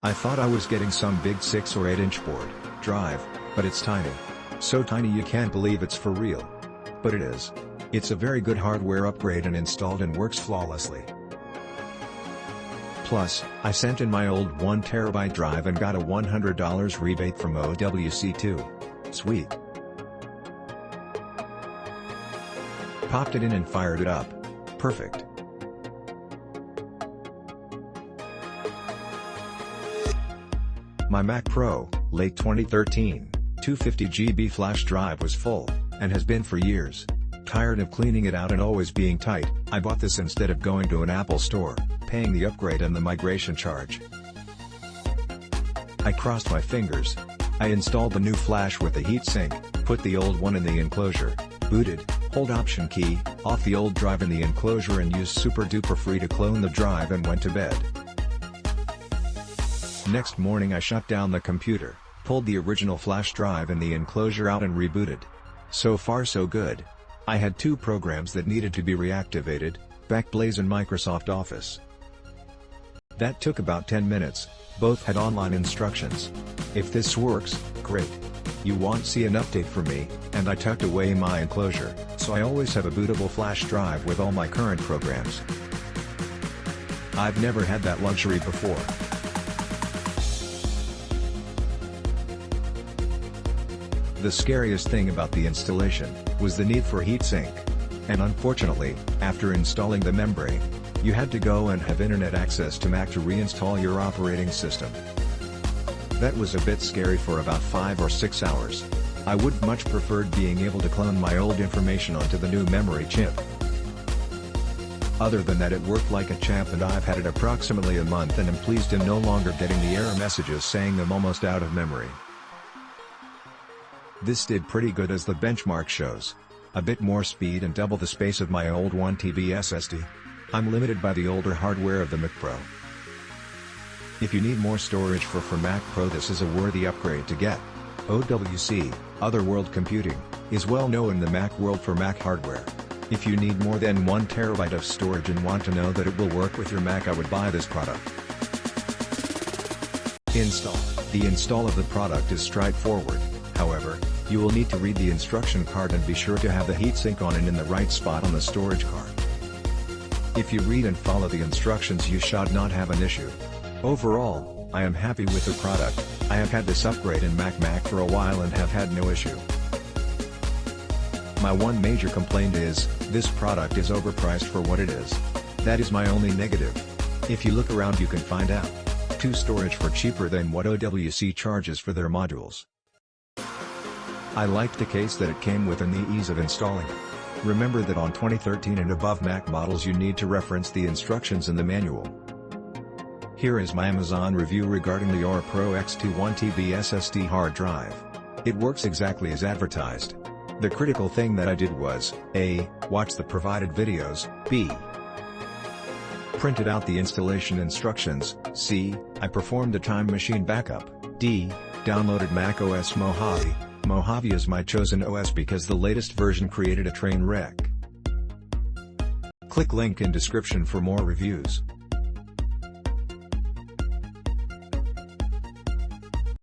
I thought I was getting some big 6 or 8 inch board drive, but it's tiny. So tiny you can't believe it's for real. But it is. It's a very good hardware upgrade and installed and works flawlessly. Plus, I sent in my old 1TB drive and got a $100 rebate from OWC too. Sweet. Popped it in and fired it up. Perfect. My Mac Pro, late 2013, 250GB flash drive was full, and has been for years. Tired of cleaning it out and always being tight, I bought this instead of going to an Apple store, paying the upgrade and the migration charge. I crossed my fingers. I installed the new flash with the heatsink, put the old one in the enclosure, booted, hold Option key, off the old drive in the enclosure and used super duper free to clone the drive and went to bed. Next morning I shut down the computer, pulled the original flash drive and the enclosure out and rebooted. So far so good. I had 2 programs that needed to be reactivated, Backblaze and Microsoft Office. That took about 10 minutes, both had online instructions. If this works, great. You won't see an update from me, and I tucked away my enclosure, so I always have a bootable flash drive with all my current programs. I've never had that luxury before. The scariest thing about the installation was the need for heatsink. And unfortunately, after installing the membrane, you had to go and have internet access to Mac to reinstall your operating system. That was a bit scary for about 5 or 6 hours. I would much preferred being able to clone my old information onto the new memory chip. Other than that, it worked like a champ and I've had it approximately a month and am pleased in no longer getting the error messages saying I'm almost out of memory. This did pretty good as the benchmark shows. A bit more speed and double the space of my old 1TB SSD. I'm limited by the older hardware of the Mac Pro. If you need more storage for Mac Pro, this is a worthy upgrade to get. OWC, Otherworld Computing, is well known in the Mac world for Mac hardware. If you need more than 1 TB of storage and want to know that it will work with your Mac, I would buy this product. Install. The install of the product is straightforward. However, you will need to read the instruction card and be sure to have the heatsink on and in the right spot on the storage card. If you read and follow the instructions, you should not have an issue. Overall, I am happy with the product. I have had this upgrade in Mac for a while and have had no issue. My one major complaint is, this product is overpriced for what it is. That is my only negative. If you look around you can find out 2 storage for cheaper than what OWC charges for their modules. I liked the case that it came with and the ease of installing it. Remember that on 2013 and above Mac models you need to reference the instructions in the manual. Here is my Amazon review regarding the Aura Pro X2 1TB SSD hard drive. It works exactly as advertised. The critical thing that I did was, A. Watch the provided videos, B. Printed out the installation instructions, C. I performed a time machine backup, D. Downloaded macOS Mojave. Mojave is my chosen OS because the latest version created a train wreck. Click link in description for more reviews.